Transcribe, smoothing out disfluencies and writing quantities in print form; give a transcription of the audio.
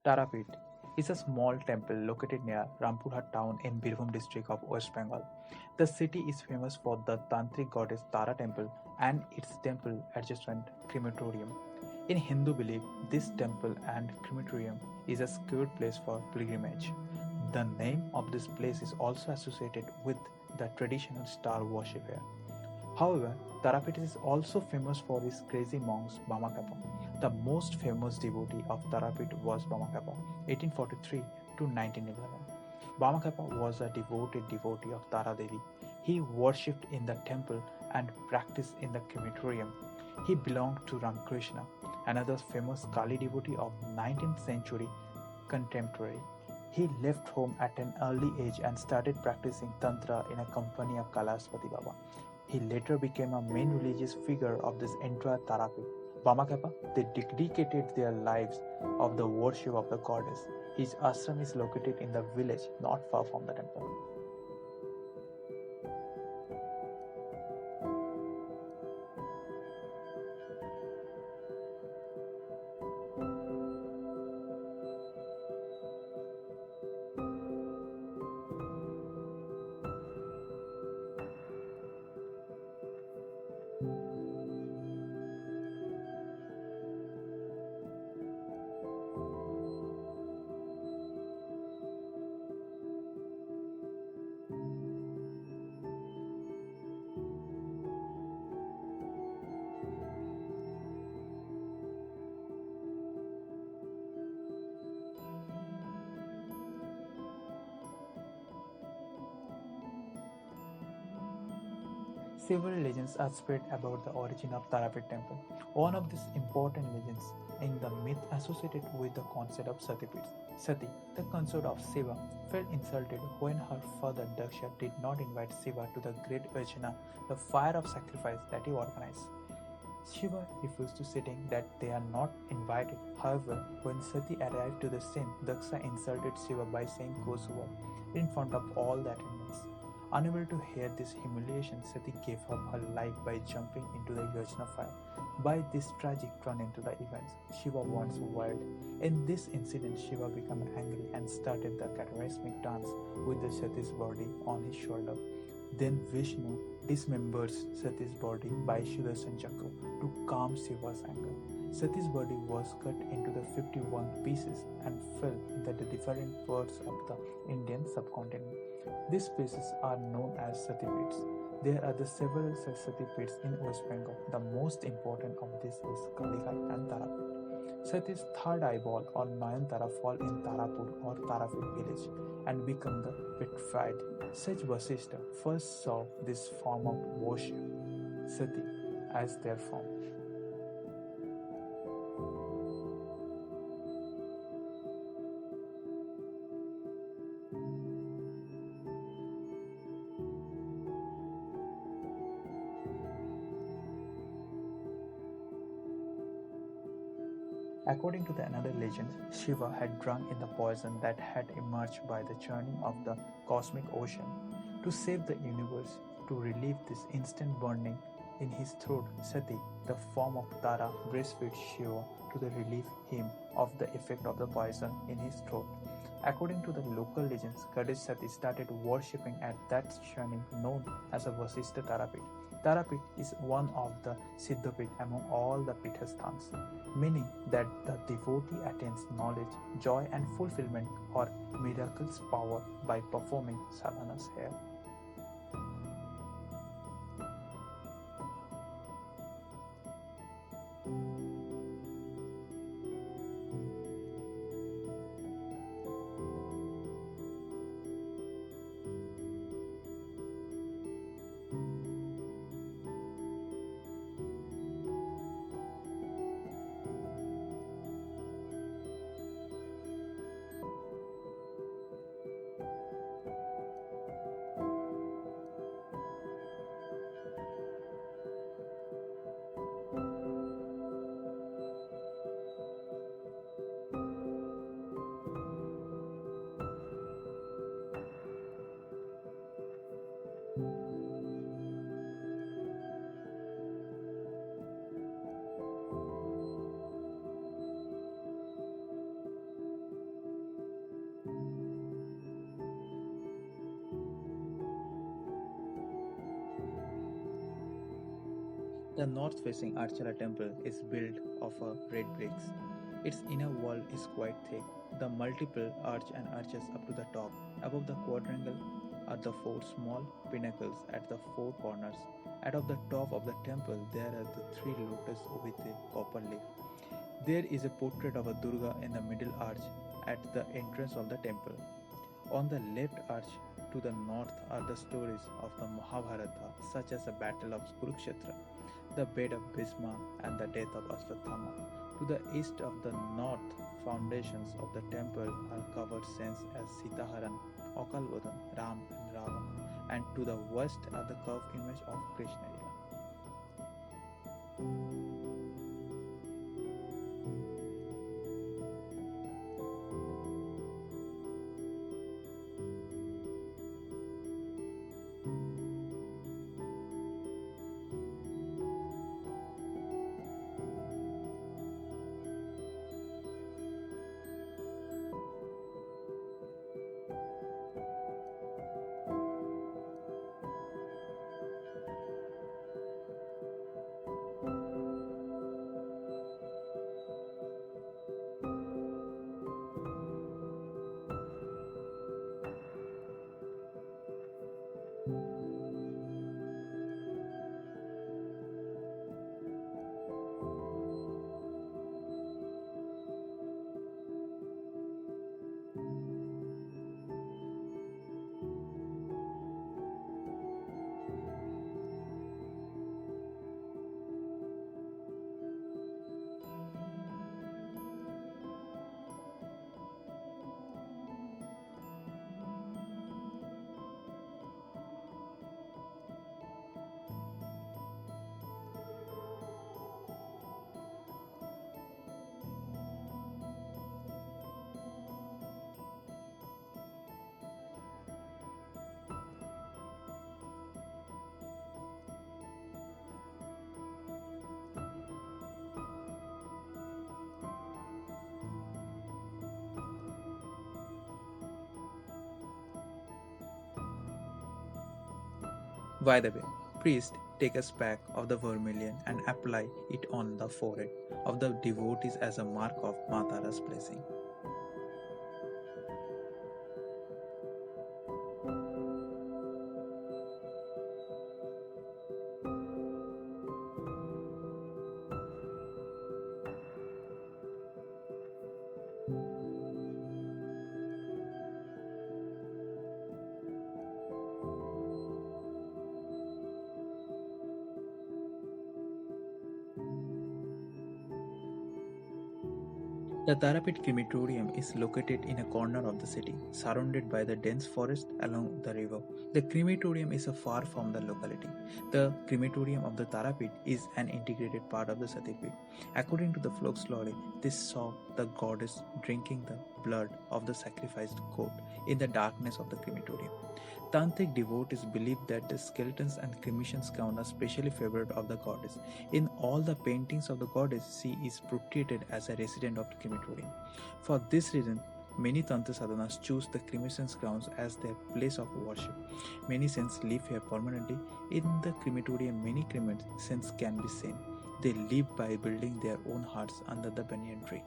Tarapet is a small temple located near Rampurhat town in Birbhum district of West Bengal. The city is famous for the Tantric goddess Tara temple and its temple adjacent crematorium. In Hindu belief, this temple and crematorium is a sacred place for pilgrimage. The name of this place is also associated with the traditional star worship here. However, Tarapet is also famous for his crazy monks Bamakappa. The most famous devotee of Tarapet was Bamakappa, 1843 to 1911. Bamakappa was a devoted devotee of Tara Devi. He worshipped in the temple and practiced in the crematorium. He belonged to Ramakrishna, another famous Kali devotee of 19th century contemporary. He left home at an early age and started practicing Tantra in a company of Kailaspati Baba. He later became a main religious figure of this entire Tarapi. Bamakapa, they dedicated their lives of the worship of the goddess. His ashram is located in the village not far from the temple. Several legends are spread about the origin of Tarapet temple. One of these important legends in the myth associated with the concept of Satipits. Sati, the consort of Shiva, felt insulted when her father Daksha did not invite Shiva to the great Yajna, the fire of sacrifice that he organized. Shiva refused to saying that they are not invited. However, when Sati arrived to the scene, Daksha insulted Shiva by saying Kosuva in front of all the attendants. Unable to hear this humiliation, Sati gave up her life by jumping into the Yajna fire. By this tragic turn into the events, Shiva went wild. In this incident, Shiva became angry and started the cataclysmic dance with the Sati's body on his shoulder. Then Vishnu dismembers Sati's body by Sudarshan Chakra to calm Shiva's anger. Sati's body was cut into the 51 pieces and fell in the different parts of the Indian subcontinent. These pieces are known as Sati pits. There are the several such Sati pits in West Bengal. The most important of these is Kalighai and Tarapit. Sati's third eyeball or Nayantara fall in Tarapur or Tarapur village and become the petrified. Such Vasishtha first saw this form of worship, Sati, as their form. According to the another legend, Shiva had drunk in the poison that had emerged by the churning of the cosmic ocean. To save the universe, to relieve this instant burning in his throat, Sati, the form of Tara, breastfeeds Shiva to relieve him of the effect of the poison in his throat. According to the local legends, Goddess Sati started worshipping at that shrine known as a Vasishtha Tarapit. Tarapit is one of the Siddhapit among all the Pithasthans, meaning that the devotee attains knowledge, joy, and fulfillment or miraculous power by performing sadhanas here. The north-facing Archala temple is built of a red bricks. Its inner wall is quite thick. The multiple arch and arches up to the top. Above the quadrangle are the four small pinnacles at the four corners. At the top of the temple there are the three lotus with a copper leaf. There is a portrait of a Durga in the middle arch at the entrance of the temple. On the left arch to the north are the stories of the Mahabharata, such as the Battle of Kurukshetra, the bed of Bhisma, and the death of Ashwatthama. To the east of the north, foundations of the temple are covered scenes as Sitaharan, Akalbodan, Ram, and Ravan, and to the west are the curved image of Krishna. By the way, priest take a speck of the vermilion and apply it on the forehead of the devotees as a mark of Matara's blessing. The Tarapit crematorium is located in a corner of the city, surrounded by the dense forest along the river. The crematorium is far from the locality. The crematorium of the Tarapit is an integrated part of the Satyapit. According to the folklore, this saw the goddess drinking the blood of the sacrificed goat in the darkness of the crematorium. Tantric devotees believe that the skeletons and cremation scones are specially favored of the goddess. In all the paintings of the goddess, she is portrayed as a resident of the crematorium. For this reason, many Tantra sadhanas choose the cremation grounds as their place of worship. Many saints live here permanently. In the crematorium, many cremated saints can be seen. They live by building their own huts under the banyan tree.